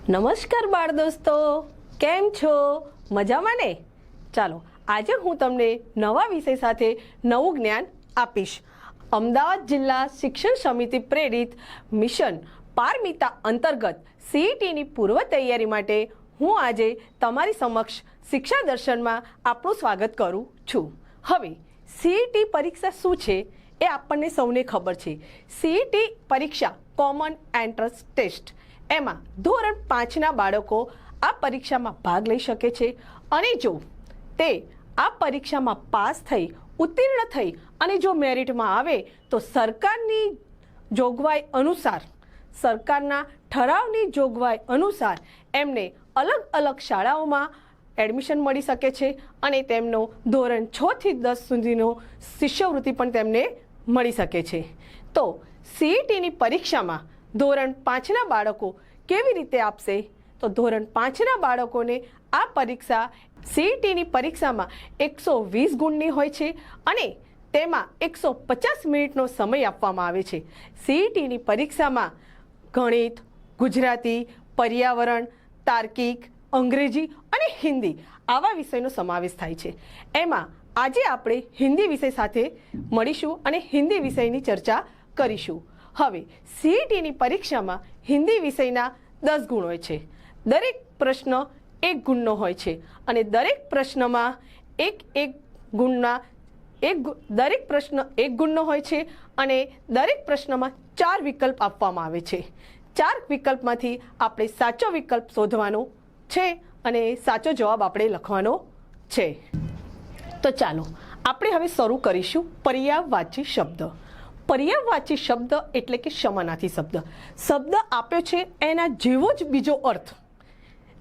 નમસ્કાર બાળ દોસ્તો, કેમ છો? મજામાં ને? ચાલો આજે હું તમને નવા વિષય સાથે નવું જ્ઞાન આપીશ. અમદાવાદ જિલ્લા શિક્ષણ સમિતિ પ્રેરિત મિશન પારમિતા અંતર્ગત સીઈટીની પૂર્વ તૈયારી માટે હું આજે તમારી સમક્ષ શિક્ષા દર્શનમાં આપનું સ્વાગત કરું છું. હવે સીઈટી પરીક્ષા શું છે એ આપણને સૌને ખબર છે. સીઈટી પરીક્ષા કોમન એન્ટ્રન્સ ટેસ્ટ, એમાં ધોરણ 5ના બાળકો આ પરીક્ષામાં ભાગ લઈ શકે છે અને જો તે આ પરીક્ષામાં પાસ થઈ ઉત્તીર્ણ થઈ અને જો મેરિટમાં આવે તો સરકારની જોગવાઈ અનુસાર, સરકારના ઠરાવની જોગવાઈ અનુસાર એમને અલગ અલગ શાળાઓમાં એડમિશન મળી શકે છે અને તેમનો ધોરણ 6 થી 10 સુધીનો શિષ્યવૃત્તિ પણ તેમને મળી શકે છે. તો સીઈટીની પરીક્ષામાં ધોરણ 5ના બાળકો કેવી રીતે આપશે? તો ધોરણ 5ના બાળકોને આ પરીક્ષા સીઈટીની પરીક્ષામાં 120 ગુણની હોય છે અને તેમાં 150 મિનિટનો સમય આપવામાં આવે છે. સીઈટીની પરીક્ષામાં ગણિત, ગુજરાતી, પર્યાવરણ, તાર્કિક, અંગ્રેજી અને હિન્દી આવા વિષયનો સમાવેશ થાય છે. એમાં આજે આપણે હિન્દી વિષય સાથે મળીશું અને હિન્દી વિષયની ચર્ચા કરીશું. હવે સીઈટીની પરીક્ષામાં હિન્દી વિષયના 10 ગુણ હોય છે. દરેક પ્રશ્ન 1 ગુણનો હોય છે અને દરેક પ્રશ્નમાં દરેક પ્રશ્ન 1 ગુણનો હોય છે અને દરેક પ્રશ્નમાં 4 વિકલ્પ આપવામાં આવે છે. 4 વિકલ્પમાંથી આપણે સાચો વિકલ્પ શોધવાનો છે અને સાચો જવાબ આપણે લખવાનો છે. તો ચાલો આપણે હવે શરૂ કરીશું પર્યાયવાચી શબ્દ. પર્યાયવાચી શબ્દ એટલે કે સમાનાર્થી શબ્દ. શબ્દ આપ્યો છે એના જેવો જ બીજો અર્થ,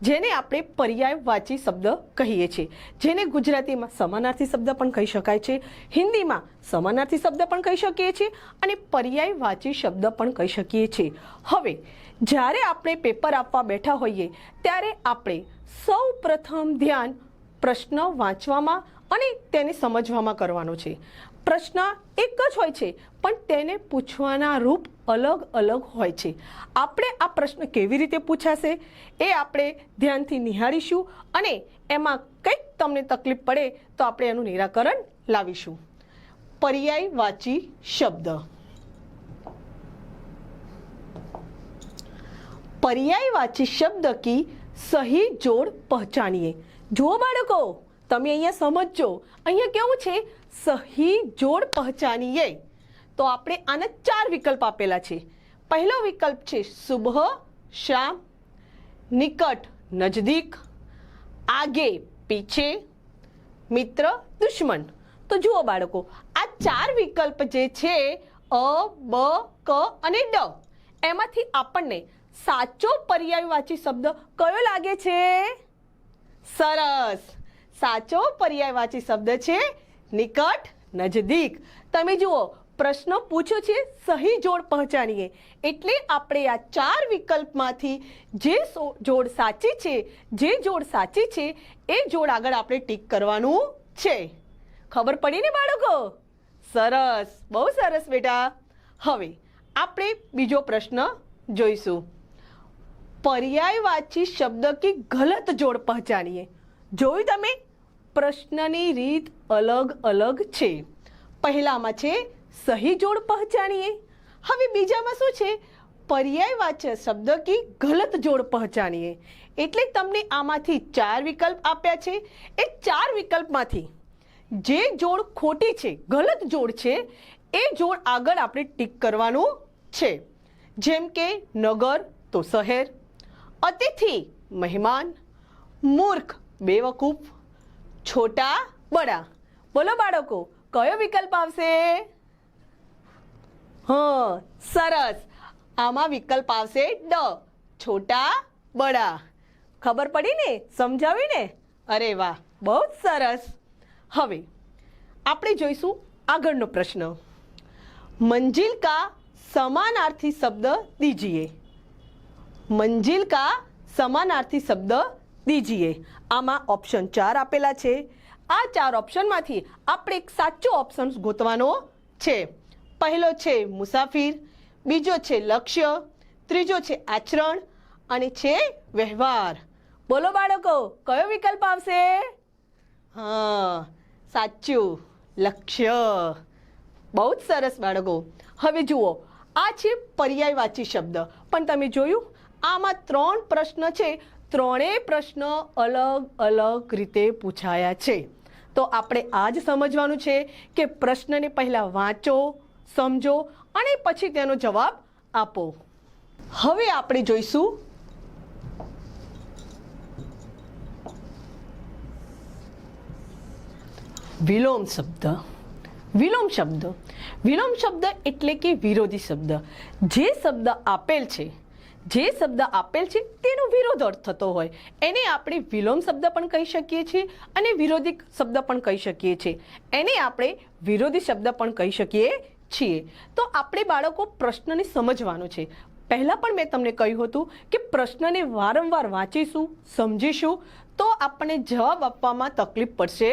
જેને આપણે પર્યાયવાચી શબ્દ કહીએ છીએ. જેને ગુજરાતીમાં સમાનાર્થી શબ્દ પણ કહી શકાય છે, હિન્દીમાં સમાનાર્થી શબ્દ પણ કહી શકીએ છીએ અને પર્યાયવાચી શબ્દ પણ કહી શકીએ છીએ. હવે જ્યારે આપણે પેપર આપવા બેઠા હોઈએ ત્યારે આપણે સૌ પ્રથમ ધ્યાન પ્રશ્ન વાંચવામાં અને તેને સમજવામાં કરવાનો છે. પ્રશ્ન એક જ હોય છે પણ તેને પૂછવાના રૂપ અલગ અલગ હોય છે. આપણે આ પ્રશ્ન કેવી રીતે પૂછાશે એ આપણે ધ્યાનથી નિહાળીશું અને એમાં કંઈક તમને તકલીફ પડે તો આપણે એનું નિરાકરણ લાવીશું. પર્યાયવાચી શબ્દ. पर्यायवाची शब्द की सही जोड़ पहचानिए. જો બાળકો તમે અહીંયા સમજો, અહીંયા કેવું છે? સહી જોડ પહચાનીએ. તો આપણે આના 4 વિકલ્પ આપેલા છે. પહેલો વિકલ્પ છે સુબહ શામ, નિકટ નજદીક, આગે પીછે, મિત્ર દુશ્મન. તો જુઓ બાળકો, આ 4 વિકલ્પ જે છે અ, બ, ક અને ડ, એમાંથી આપણને સાચો પર્યાયવાચી શબ્દ કયો લાગે છે? સરસ, સાચો પર્યાયવાચી શબ્દ છે નિકટ નજદીક. તમે જુઓ, પ્રશ્ન પૂછ્યો છે સહી જોડ પહચાનીએ, એટલે આપણે આ 4 વિકલ્પમાંથી જે જોડ સાચી છે, જે જોડ સાચી છે એ જોડ આગળ આપણે ટીક કરવાનું છે. ખબર પડી ને બાળકો? સરસ, બહુ સરસ બેટા. હવે આપણે બીજો પ્રશ્ન જોઈશું. पर्यायवाची शब्द की गलत जोड़ पहचानिए. જોયું તમે? પ્રશ્નની રીત અલગ અલગ છે. પહેલામાં છે સહી જોડ પહચાનીએ. હવે બીજામાં શું છે? પર્યાયવાચક શબ્દ की गलत जोड़ पहचानिए. એટલે તમને આમાંથી 4 વિકલ્પ આપ્યા છે. એ 4 વિકલ્પમાંથી જે જોડ ખોટી છે, ગલત જોડ છે, એ જોડ આગળ આપણે ટીક કરવાનું છે. જેમ કે નગર તો શહેર, અતિથિ મહેમાન, મૂર્ખ બેવકૂફ, છોટા બડા. બોલો બાળકો, કયો વિકલ્પ આવશે? હા, સરસ, આમાં વિકલ્પ આવશે ડ, છોટા બડા. ખબર પડી ને? સમજાવી ને? અરે વાહ, બહુ સરસ. હવે આપણે જોઈશું આગળનો પ્રશ્ન. મંજિલ કા समानार्थी शब्द दीजिए. मंजिल का समानार्थी शब्द दीजिए. આમાં ઓપ્શન 4 આપેલા છે. આ 4 ઓપ્શનમાંથી આપણે એક સાચો ઓપ્શન ગોતવાનો છે. પહેલો છે મુસાફિર, બીજો છે લક્ષ્ય, ત્રીજો છે આચરણ અને છે વ્યવહાર. બોલો બાળકો, કયો વિકલ્પ આવશે? હા, સાચું, લક્ષ્ય. બહુ જ સરસ બાળકો. હવે જુઓ, આ છે પર્યાયવાચી શબ્દ. પણ તમે જોયું, આમાં 3 પ્રશ્ન છે. ત્રણેય પ્રશ્ન અલગ અલગ રીતે પૂછાયા છે. તો આપણે આ જ સમજવાનું છે કે પ્રશ્નને પહેલાં વાંચો, સમજો અને પછી તેનો જવાબ આપો. હવે આપણે જોઈશું વિલોમ શબ્દ. વિલોમ શબ્દ, વિલોમ શબ્દ એટલે કે વિરોધી શબ્દ. જે શબ્દ આપેલ છે તેનો વિરોધ અર્થ થતો હોય એને આપણે વિલોમ શબ્દ પણ કહી શકીએ છીએ અને વિરોધી શબ્દ પણ કહી શકીએ છીએ. એને આપણે વિરોધી શબ્દ પણ કહી શકીએ છીએ. તો આપણે બાળકો પ્રશ્નને સમજવાનો છે. પહેલાં પણ મેં તમને કહ્યું હતું કે પ્રશ્નને વારંવાર વાંચીશું, સમજીશું તો આપણને જવાબ આપવામાં તકલીફ પડશે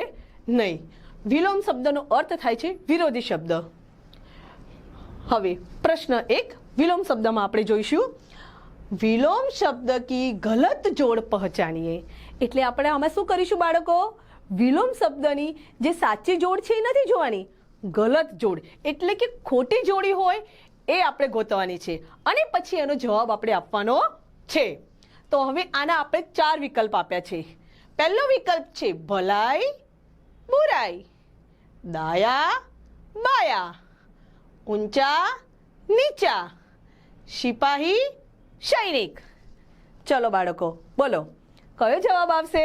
નહીં. વિલોમ શબ્દનો અર્થ થાય છે વિરોધી શબ્દ. હવે પ્રશ્ન 1 વિલોમ શબ્દમાં આપણે જોઈશું વિલોમ શબ્દ કી ગલત જોડ પહચાનીએ. એટલે આપણે આમાં શું કરીશું બાળકો? વિલોમ શબ્દની જે સાચી જોડ છે એ નથી જોવાની, ગલત જોડ એટલે કે ખોટી જોડી હોય એ આપણે ગોતવાની છે અને પછી એનો જવાબ આપણે આપવાનો છે. તો હવે આના આપણે 4 વિકલ્પ આપ્યા છે. પહેલો વિકલ્પ છે ભલાઈ બુરાઈ, દાયા બાયા, ઊંચા નીચા, સિપાહી સૈનિક. ચલો બાળકો, બોલો કયો જવાબ આવશે?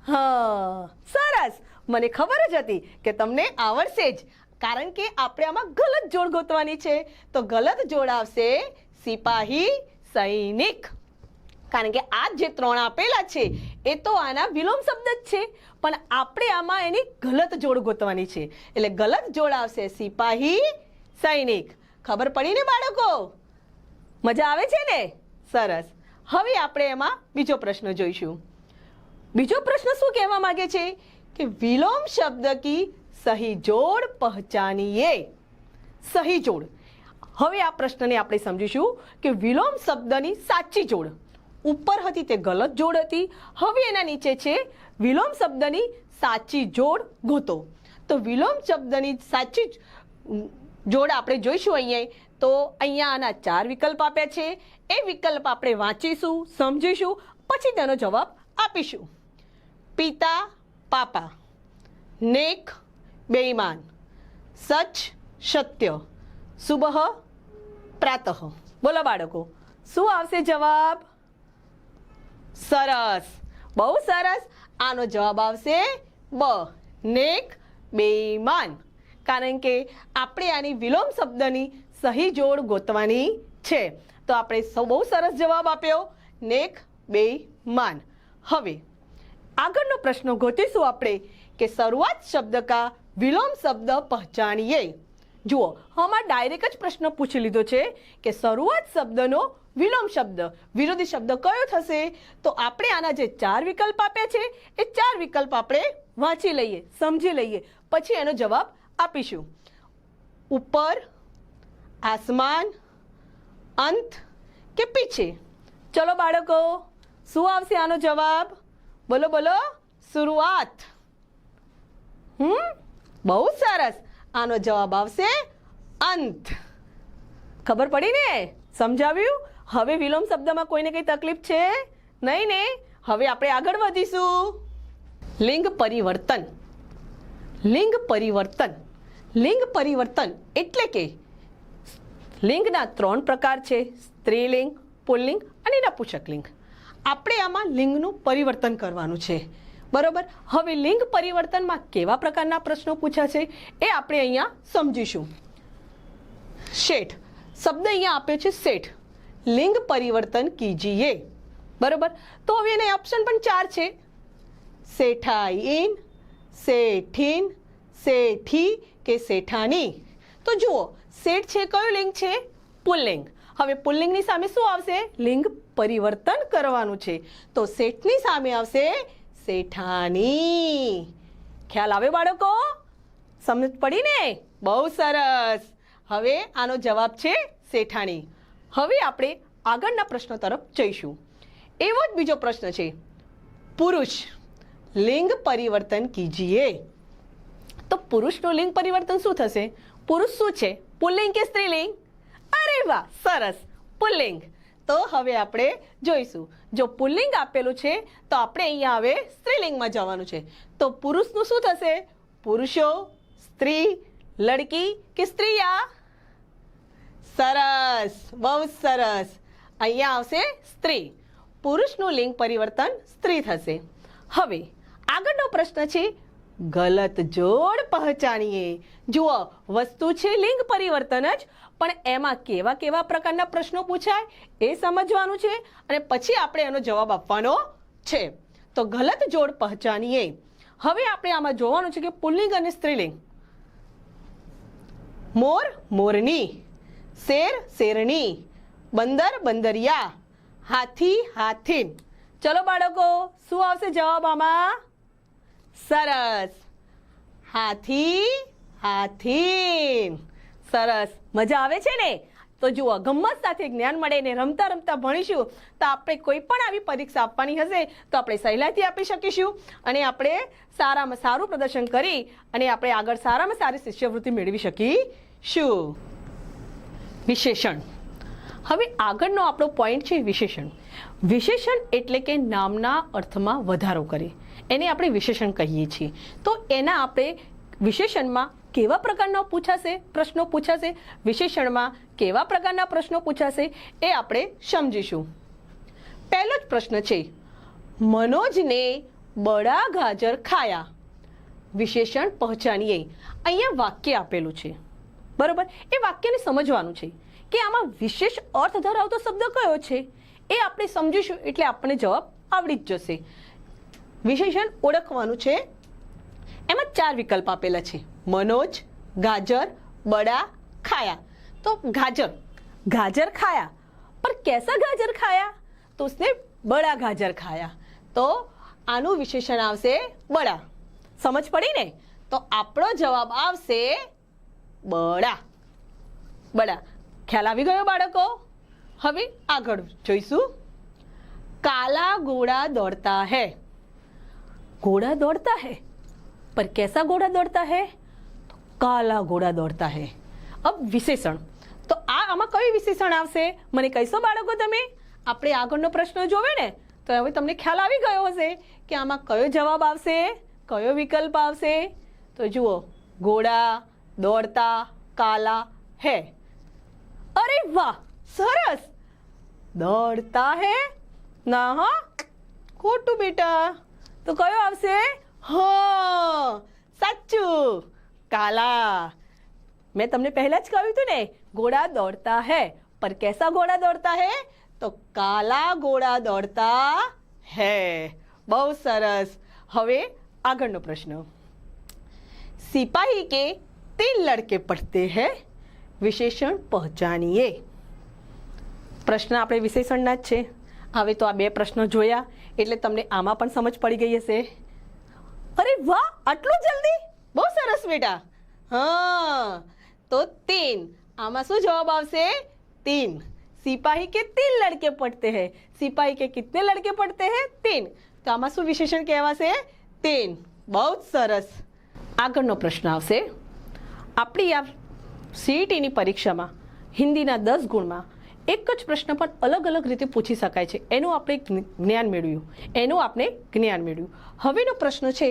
હા, સરસ. મને ખબર જ હતી કે તમને આવડશે જ, કારણ કે આપણે આમાં ગલત જોડ ગોતવાની છે. તો ગલત જોડ આવશે સિપાહી સૈનિક. કારણ કે આ જે 3 આપેલા છે એ તો આના વિલોમ શબ્દ જ છે, પણ આપણે આમાં એની ગલત જોડ ગોતવાની છે. એટલે ગલત જોડ આવશે સિપાહી સૈનિક. ખબર પડી ને બાળકો? મજા આવે છે ને? સરસ. હવે આપણે એમાં બીજો પ્રશ્ન જોઈશું. બીજો પ્રશ્ન શું કહેવા માંગે છે કે વિલોમ શબ્દ કી સહી જોડ પહચાનીએ. સહી જોડ. હવે આ પ્રશ્નને આપણે સમજીશું કે વિલોમ શબ્દની સાચી જોડ. ઉપર હતી તે ગલત જોડ હતી, હવે એના નીચે છે વિલોમ શબ્દની સાચી જોડ ગોતો. તો વિલોમ શબ્દની સાચી જોડ આપણે જોઈશું અહીંયા. તો અહીંયા આના 4 વિકલ્પ આપ્યા છે. એ વિકલ્પ આપણે વાંચીશું, સમજીશું, પછી તેનો જવાબ આપીશું. પિતા પાપા, નેક બેઈમાન, સચ સત્ય, સુબહ પ્રાતઃ. બોલો બાળકો, શું આવશે જવાબ? સરસ, બહુ સરસ. આનો જવાબ આવશે બ, નેક બેઈમાન. કારણ કે આપણે આની વિલોમ શબ્દની સહી જોડ ગોતવાની છે. તો આપણે બહુ સરસ જવાબ આપ્યો, નેક બેઈમાન. હવે આગળનો પ્રશ્ન ગોતીશું આપણે કે શરૂઆત શબ્દ કા વિલોમ શબ્દ પહચાનીએ. જુઓ, આમાં ડાયરેક્ટ જ પ્રશ્ન પૂછી લીધો છે કે શરૂઆત શબ્દનો વિલોમ શબ્દ વિરોધી શબ્દ કયો થશે? તો આપણે આના જે 4 વિકલ્પ આપ્યા છે એ 4 વિકલ્પ આપણે વાંચી લઈએ, સમજી લઈએ, પછી એનો જવાબ આપીશું. ઉપર, આસમાન, અંત કે પીછે. ચલો બાળકો, શું આવશે આનો જવાબ? બોલો બોલો. શરૂઆત. બહુ સરસ. આનો જવાબ આવશે અંત. ખબર પડી ને? સમજાવ્યું? હવે વિલોમ શબ્દમાં કોઈને કઈ તકલીફ છે નહીં ને? હવે આપણે આગળ વધીશું. લિંગ પરિવર્તન. લિંગ પરિવર્તન. લિંગ પરિવર્તન એટલે કે લિંગના 3 પ્રકાર છે: સ્ત્રીલિંગ, પુલ્લિંગ અને નપુંસકલિંગ. આપણે આમાં લિંગનું પરિવર્તન કરવાનું છે, બરોબર? હવે લિંગ પરિવર્તનમાં કેવા પ્રકારના પ્રશ્નો પૂછ્યા છે એ આપણે અહીંયા સમજીશું. શેઠ શબ્દ અહીંયા આપ્યો છે, શેઠ. લિંગ પરિવર્તન કીજીએ, બરોબર? તો હવે એના ઓપ્શન પણ 4 છે: શેઠાઈન, શેઠીન, શેઠી કે શેઠાની. તો જુઓ, શેઠ છે કયું લિંગ છે? પુલ્લિંગ. હવે પુલ્લિંગની સામે શું આવશે? લિંગ પરિવર્તન કરવાનું છે. તો શેઠની સામે આવશે શેઠાની. ખ્યાલ આવે બાળકો? સમજ પડી ને? બહુ સરસ. હવે આનો જવાબ છે શેઠાણી. હવે આપણે આગળના પ્રશ્ન તરફ જઈશું. એવો જ બીજો પ્રશ્ન છે, પુરુષ લિંગ પરિવર્તન કીજીએ. તો પુરુષનું લિંગ પરિવર્તન શું થશે? પુરુષ શું છે, પુલ્લિંગ કે સ્ત્રીલિંગ? અરે વાહ, સરસ, પુલ્લિંગ. તો હવે આપણે જોઈશું, જો પુલ્લિંગ આપેલું છે તો આપણે અહીંયા હવે સ્ત્રીલિંગમાં જવાનું છે. તો પુરુષનું શું થશે? પુરુષો, સ્ત્રી, લડકી કે સ્ત્રીયા? સરસ, બહુ સરસ. અહીંયા આવશે સ્ત્રી. પુરુષનું લિંગ પરિવર્તન સ્ત્રી થશે. હવે આગળનો પ્રશ્ન છે, ગલત જોડ પહચાનીએ. જુઓ, વસ્તુ છે લિંગ પરિવર્તન જ, પણ એમાં કેવા કેવા પ્રકારના પ્રશ્નો પૂછાય એ સમજવાનું છે અને પછી આપણે એનો જવાબ આપવાનો છે. તો ગલત જોડ પહચાનીએ. હવે આપણે આમાં જોવાનું છે કે પુલ્લિંગ અને સ્ત્રીલિંગ. મોર મોરની, શેર શેરણી, બંદર બંદરિયા, હાથી હાથીન. ચલો બાળકો, શું આવશે જવાબ આમાં? સરસ, હાથી હાથીન. સરસ, મજા આવે છે ને? તો જુઓ, ગમ્મત સાથે જ્ઞાન મળે ને રમતા રમતા ભણીશું તો આપણે કોઈ પણ આવી પરીક્ષા આપવાની હશે તો આપણે સહેલાઈથી આપી શકીશું અને આપણે સારામાં સારું પ્રદર્શન કરી અને આપણે આગળ સારામાં સારી શિષ્યવૃત્તિ મેળવી શકીશું. વિશેષણ. હવે આગળનો આપણો પોઈન્ટ છે વિશેષણ. વિશેષણ એટલે કે નામના અર્થમાં વધારો કરે, એને આપણે વિશેષણ કહીએ છીએ. તો એના આપણે વિશેષણમાં કેવા પ્રકારના પ્રશ્નો પૂછાશે, વિશેષણમાં કેવા પ્રકારના પ્રશ્નો પૂછાશે એ આપણે સમજીશું. પહેલો જ પ્રશ્ન છે, મનોજને બડા ગાજર ખાયા. વિશેષણ પહચાનીએ. અહીંયા વાક્ય આપેલું છે, બરોબર? એ વાક્યને સમજવાનું છે કે આમાં વિશેષ અર્થ ધરાવતો શબ્દ કયો છે એ આપણે સમજીશું એટલે આપણને જવાબ આવડી જ જશે. વિશેષણ ઓળખવાનું છે. એમાં 4 વિકલ્પ આપેલા છે, મનોજ, गाजर, बड़ा, खाया. तो गाजर खाया, पर कैसा गाजर खाया? तो उसने बड़ा गाजर खाया. तो आनु विशेषण आवशे बड़ा. समझ पड़ी ने? तो आपणो जवाब आवशे बड़ा. बड़ा. ख्याल आवी गयो बाळको? हवे आगळ जोईशुं. काला घोड़ा दौड़ता है. घोड़ा दौड़ता है, पर कैसा घोड़ा दौड़ता है? तो काला घोड़ा दौड़ता है. अब विशेषण, तो आमा कई विशेषण आवशे मने कहीशो बाळको तमे? आपणे આગળનો પ્રશ્ન જોવે ને તો હવે તમને ખ્યાલ આવી ગયો હશે કે આમાં કયો જવાબ આવશે, કયો વિકલ્પ આવશે. તો જુઓ, ઘોડા, દોડતા, કાલા હે. અરે વાહ, સરસ. દોડતા હે ના, હા ખોટું બેટા. તો કયો આવશે? હા, સાચું, કાલા. मैं तुमने पहले ज कह્યું હતું ને, घोड़ा दौड़ता है, पर कैसा घोड़ा दौड़ता है? तो काला घोड़ा दौड़ता है. બહુ સરસ. હવે આગળનો પ્રશ્ન, सिपाही के 3 लड़के पढ़ते हैं, विशेषण पहचानिए. પ્રશ્ન આપણે વિશેષણના જ છે. હવે તો આ બે પ્રશ્નો જોયા એટલે તમને આમાં પણ સમજ પડી ગઈ હશે. અરે વાહ, આટલું જલ્દી! બહુ સરસ બેટા. હા, तो 3. आमा शू जवाब आवशे? 3. सिपाही के 3 लड़के पढ़ते हैं. सिपाही के कितने लड़के पढ़ते हैं? 3. तो आमा शू विशेषण कहेवाशे? 3. बहुत सरस. આગળનો પ્રશ્ન આવશે. આપણી આ સીઈટીની પરીક્ષામાં હિન્દીના 10 ગુણમાં એક જ પ્રશ્ન પણ અલગ અલગ રીતે પૂછી શકાય છે. એનું આપણે જ્ઞાન મેળવ્યું. હવેનો પ્રશ્ન છે,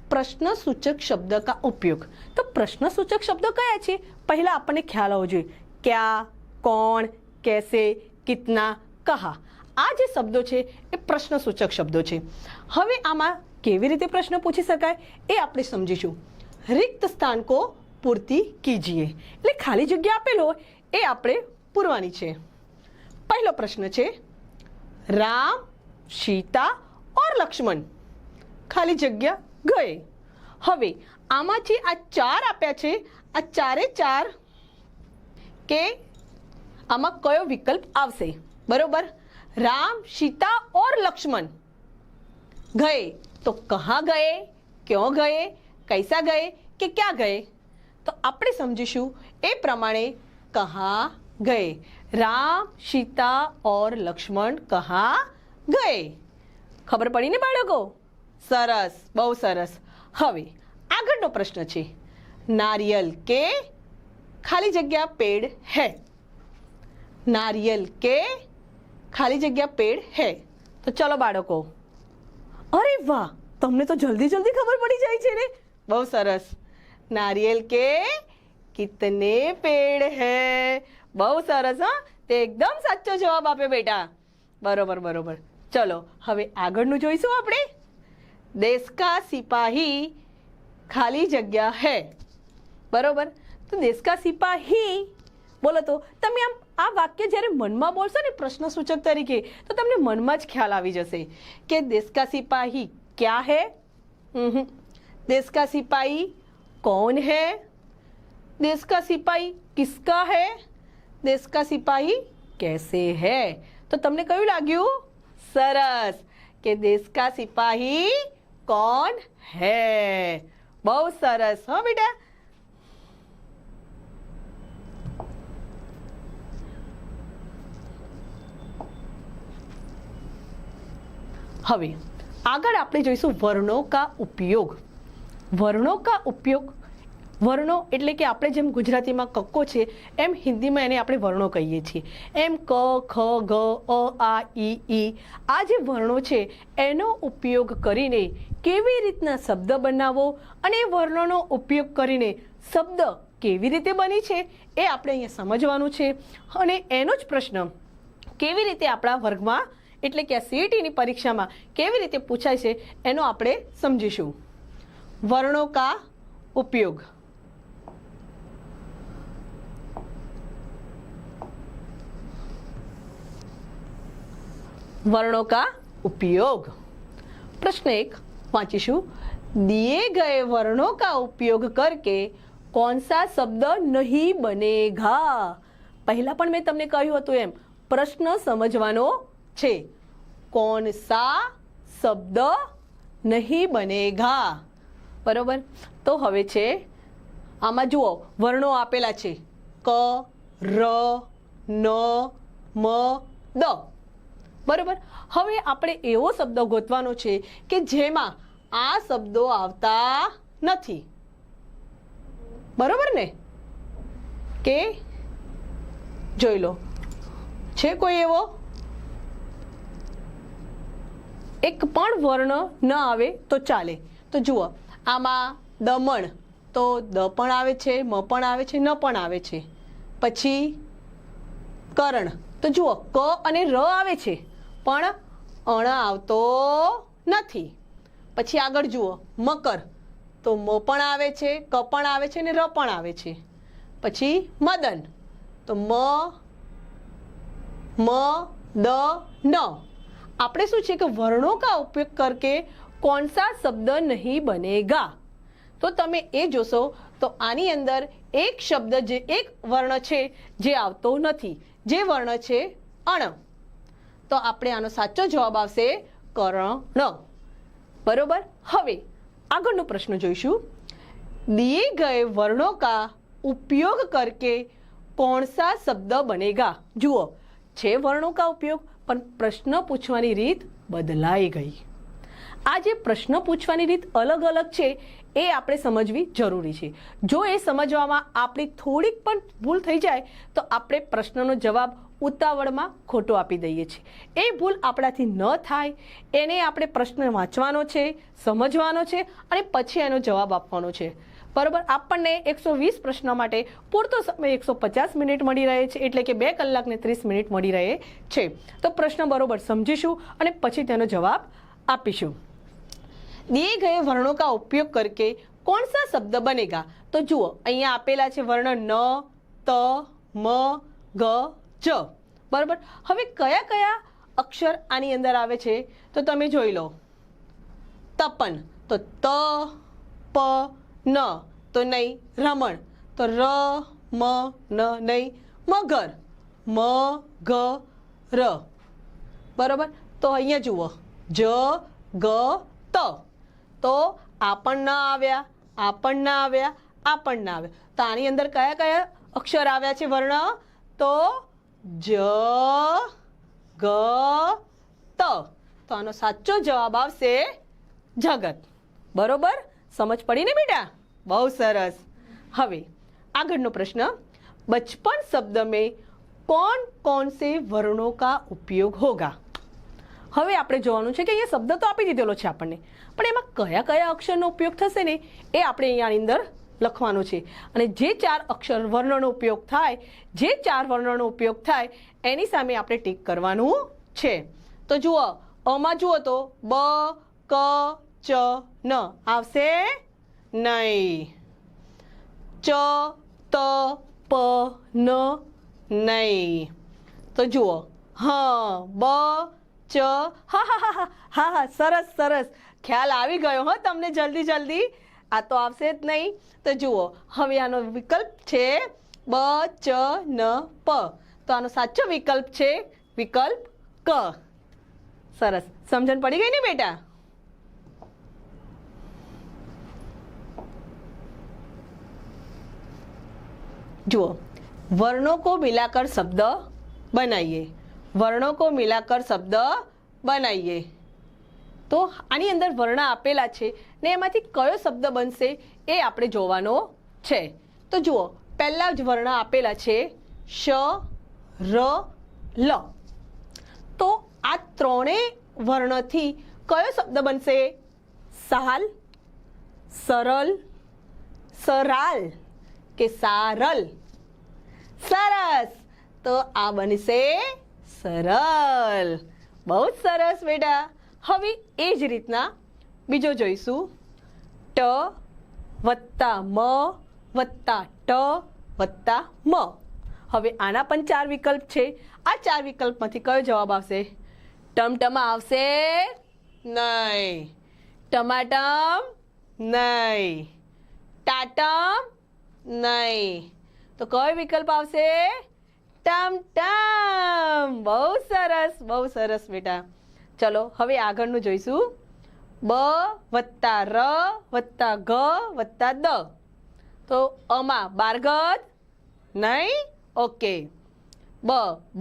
प्रश्न सूचक शब्द का उपयोग. तो प्रश्न सूचक शब्द क्या है? पहला आपने ख्याल होवो जोईए. क्या, कौन, कैसे, कितना, कहा. आ जे शब्दों छे ए प्रश्न सूचक शब्दों छे. हवे आमा केवी रीते प्रश्न पूछी शकाय ए आपणे समजीशुं. रिक्त स्थान को पूर्ति कीजिए. એટલે ખાલી જગ્યા આપેલો એ આપણે પૂરવાની છે. પહેલો પ્રશ્ન છે, राम, सीता और लक्ष्मण ખાલી જગ્યા गए. હવે આમાંથી આ 4 આપ્યા છે, આ ચારે 4 કે આમાં કયો વિકલ્પ આવશે? બરોબર. राम, सीता और लक्ष्मण गए. तो कहाँ गए, क्यों गए, कैसा गए કે ક્યાં ગए? તો આપણે સમજીશું એ પ્રમાણે कहाँ गए. राम सीता और लक्ष्मण कहाँ गए? खबर पड़ी ने बाळको? सरस, बहु सरस। हवे આગળનો પ્રશ્ન છે, नारियल के खाली जगह पेड़ है। नारियल के खाली जगह पेड़ है। तो चलो बाळको, अरे वाह, તમને તો જલ્દી જલ્દી ખબર પડી જાય છે ને, બહુ સરસ। नारियल के कितने पेड़ है? बहु सरस। हाँ, તે એકદમ સાચો જવાબ આપ્યો બેટા। બરોબર બરોબર। ચલો હવે આગળનું જોઈશું આપણે। देश का सिपाही खाली जगह है। बरोबर। तो देश का सिपाही बोलो तो તમે આ વાક્ય જ્યારે મનમાં બોલશો ને પ્રશ્નસૂચક તરીકે તો તમને મનમાં જ ખ્યાલ આવી જશે કે देश का सिपाही क्या है। देश का सिपाही कौन है? देश का सिपाही किसका है? देश का सिपाही कैसे है? तो તમને કયું લાગ્યું? સરસ, કે देश का सिपाही कौन है। बहुत सरस। हाँ बेटा, હવે આગળ આપણે જોઈશું વર્ણો કા ઉપયોગ। વર્ણો કા ઉપયોગ, વર્ણો એટલે કે આપણે જેમ ગુજરાતીમાં કક્કો છે એમ હિન્દીમાં એને આપણે વર્ણો કહીએ છીએ। એમ ક, ખ, ગ, અ, આ, ઈ, આ જે વર્ણો છે એનો ઉપયોગ કરીને કેવી રીતના શબ્દ બનાવવો અને એ વર્ણોનો ઉપયોગ કરીને શબ્દ કેવી રીતે બની છે એ આપણે અહીંયા સમજવાનું છે। અને એનો જ પ્રશ્ન કેવી રીતે આપણા વર્ગમાં એટલે કે આ સીઈટીની પરીક્ષામાં કેવી રીતે પૂછાય છે એનો આપણે સમજીશું। વર્ણો કા ઉપયોગ। वर्णों का उपयोग। प्रश्न 1 वांचीशु। दिए गए वर्णों का उपयोग करके कौन सा शब्द नहीं बनेगा। पहला पण मैं तमने कह્યું હતું એમ प्रश्न समझवानो छे। कौन सा शब्द नहीं बनेगा। बरोबर। तो हवे छे आमा जुओ वर्णो आपेला छे क, र, न, म, द। बरोबर। હવે આપણે એવો શબ્દ ગોતવાનો છે કે જેમાં આ શબ્દો આવતા નથી। બરોબર ને? કે જોઈ લો, છે કોઈ એવો? એક પણ વર્ણ ન આવે તો ચાલે। તો જુઓ આમાં દમણ, તો દ પણ આવે છે, મ પણ આવે છે, ન પણ આવે છે। પછી કરણ, તો જુઓ ક અને ર આવે છે પણ અણ આવતો નથી। પછી આગળ જુઓ મકર, તો મ પણ આવે છે, ક પણ આવે છે ને ર પણ આવે છે। પછી મદન, તો મ, દ, ન। આપણે શું છે કે વર્ણો કા ઉપયોગ કરકે कौन सा शब्द नहीं बनेगा। तो તમે એ જોશો તો આની અંદર એક શબ્દ જે એક વર્ણ છે જે આવતો નથી, જે વર્ણ છે અણ। તો આપણે આનો સાચો જવાબ આવશે કરણ। બરોબર। હવે આગળનો પ્રશ્ન જોઈશું। दिए गए वर्णों का उपयोग करके कौन सा शब्द बनेगा। જુઓ છે વર્ણો કા ઉપયોગ પણ પ્રશ્ન પૂછવાની રીત બદલાઈ ગઈ। આ જે પ્રશ્ન પૂછવાની રીત અલગ અલગ છે એ આપણે સમજવી જરૂરી છે। જો એ સમજવામાં આપણી થોડીક પણ ભૂલ થઈ જાય તો આપણે પ્રશ્નનો જવાબ ઉતાવળમાં ખોટો આપી દઈએ છીએ। એ ભૂલ આપણાથી ન થાય એને આપણે પ્રશ્ન વાંચવાનો છે, સમજવાનો છે અને પછી એનો જવાબ આપવાનો છે। બરોબર। આપણને 120 પ્રશ્ન માટે પૂરતો સમય 150 મિનિટ મળી રહે છે, એટલે કે 2 કલાક ને 30 મિનિટ મળી રહે છે। તો પ્રશ્ન બરોબર સમજીશું અને પછી તેનો જવાબ આપીશું। दिए गए वर्णों का उपयोग करके कौन सा शब्द बनेगा। तो जुओ अहींया आपेला छे वर्ण न, त, म, ग, ज। बराबर। हवे कया कया अक्षर आनी अंदर आवे छे तो तमे जोई लो। तपन, तो त, प, न, तो नहीं रमण, तो र, म, न, नहीं मगर, म, ग, र। बराबर। तो अहींया जुओ ज, ग, त। तो आ पण न आव्या, आ पण न आव्या, आ पण न आव्या। तो आनी अंदर कया कया अक्षर आव्या छे वर्ण। तो જ ગ ત. તો આનો સાચો જવાબ આવશે જગત. બરોબર, સમજ પડી ને બેટા? બહુ સરસ. હવે આગળનો પ્રશ્ન, बचपन शब्द में कौन कौन से वर्णों का उपयोग होगा? હવે આપણે જોવાનું છે કે અહીંયા શબ્દ તો આપી દીધેલો છે આપણને, પણ એમાં કયા કયા અક્ષરનો ઉપયોગ થશે ને એ આપણે અહીંયાની અંદર લખવાનો છે. અને જે ચાર અક્ષર વર્ણનો ઉપયોગ થાય, જે ચાર વર્ણનો ઉપયોગ થાય એની સામે આપણે ટીક કરવાનું છે. તો જુઓ, અમાં જુઓ તો બ ક ચ ન આવશે નહીં. ચ ત પ ન નહીં. તો જુઓ, હ બ ચ. હા હા હા હા હા, સરસ સરસ, ખ્યાલ આવી ગયો હો તમને જલ્દી જલ્દી. આ તો આવશે જ નહીં. તો જુઓ, હવે આનો વિકલ્પ છે બ ચ ન પ. તો આનો સાચો વિકલ્પ છે વિકલ્પ ક. સરસ, સમજણ પડી ગઈ ને બેટા? જુઓ, वर्णों को मिलाकर शब्द बनाइए. વર્ણો કો મિલાકર શબ્દ બનાવીએ. તો આની અંદર વર્ણ આપેલા છે ને એમાંથી કયો શબ્દ બનશે એ આપણે જોવાનો છે. તો જુઓ, પહેલા જ વર્ણ આપેલા છે શ ર લ. તો આ ત્રણેય વર્ણથી કયો શબ્દ બનશે? સાલ, સરલ, સરાલ કે સારલ? સરસ, તો આ બનશે સરલ. બહુ જ સરસ બેટા. હવે એ જ રીતના બીજો જોઈશું, ટ વત્તા મ વત્તા ટ વત્તા મ. હવે આના પણ ચાર વિકલ્પ છે. આ ચાર વિકલ્પમાંથી કયો જવાબ આવશે? ટમટમા આવશે નહીં, ટમાટમ નહીં, ટાટમ નહીં. તો કયો વિકલ્પ આવશે? ટમટમ. બહુ સરસ, બહુ સરસ બેટા. ચલો હવે આગળનું જોઈશું, બ વત્તા ર વત્તા ગ વત્તા દ. તો અમાં બારગદ નહીં, ઓકે. બ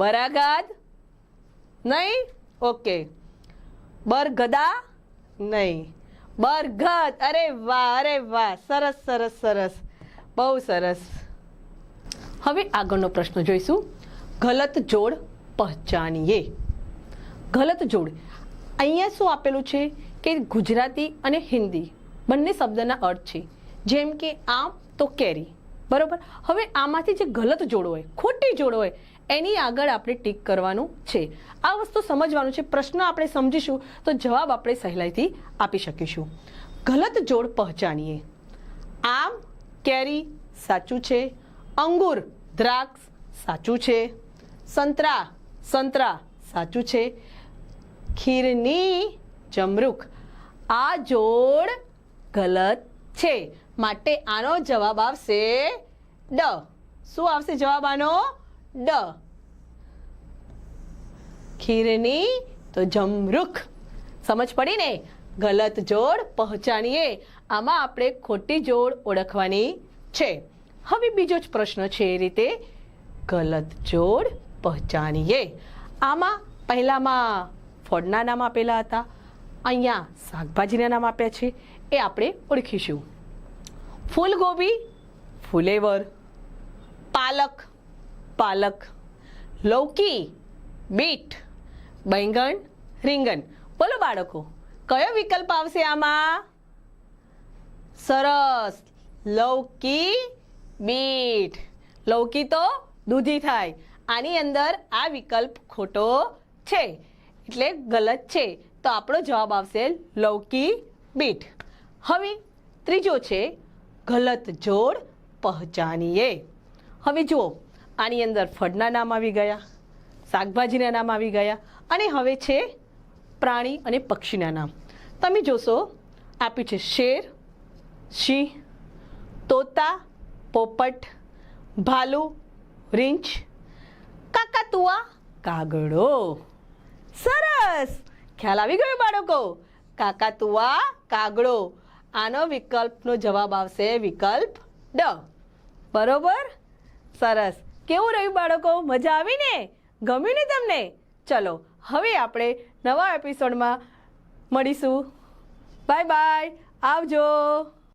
બરાગદ નહીં, ઓકે. બરગદા નહીં, બરગદ. અરે વાહ, અરે વાહ, સરસ સરસ સરસ, બહુ સરસ. હવે આગળનો પ્રશ્ન જોઈશું, ગલત જોડ પહચાનીએ. ગલત જોડ, અહીંયા શું આપેલું છે કે ગુજરાતી અને હિન્દી બંને શબ્દના અર્થ છે. જેમ કે આમ તો કેરી, બરોબર. હવે આમાંથી જે ગલત જોડ હોય, ખોટી જોડ હોય, એની આગળ આપણે ટીક કરવાનું છે. આ વસ્તુ સમજવાનું છે. પ્રશ્ન આપણે સમજીશું તો જવાબ આપણે સહેલાઈથી આપી શકીશું. ગલત જોડ પહચાનીએ. આમ કેરી સાચું છે, અંગુર દ્રાક્ષ સાચું છે, સંતરા સંતરા સાચું છે, ખીરની જમરૂખ આ જોડ ગલત છે. માટે આનો જવાબ આવશે ડ. શું આવશે જવાબ આનો? ડ. ખીરની તો જમરૂખ. સમજ પડી ને? ગલત જોડ પહચાનીએ. આમાં આપણે ખોટી જોડ ઓળખવાની છે. હવે બીજો જ પ્રશ્ન છે એ રીતે, ગલત જોડ પહચાનીએ. આમાં પહેલામાં ફળના નામ આપેલા હતા, અહીંયા શાકભાજીના નામ આપ્યા છે, એ આપણે ઓળખીશું. ફૂલગોબી ફુલેવર, પાલક પાલક, લૌકી બીટ, બેંગણ રીંગણ. બોલો બાળકો, કયો વિકલ્પ આવશે આમાં? સરસ, લૌકી બીટ. લૌકી તો દૂધી થાય. આની અંદર આ વિકલ્પ ખોટો છે એટલે ગલત છે. તો આપણો જવાબ આવશે લૌકી બીટ. હવે ત્રીજો છે ગલત જોડ પહચાનીએ. હવે જુઓ, આની અંદર ફળના નામ આવી ગયા, શાકભાજીના નામ આવી ગયા, અને હવે છે પ્રાણી અને પક્ષીના નામ. તમે જોશો આપ્યું છે શેર, સિંહ, તોતા, પોપટ, ભાલુ, રીંછ, કાકાતુઆ, કાગડો. સરસ, ખ્યાલ આવી ગયો બાળકો? કાકાતુઆ, કાગડો. આનો વિકલ્પનો જવાબ આવશે વિકલ્પ ડ. બરોબર, સરસ. કેવું રહ્યું બાળકો? મજા આવી ને? ગમ્યું ને તમને? ચલો હવે આપણે નવા એપિસોડમાં મળીશું. બાય બાય, આવજો.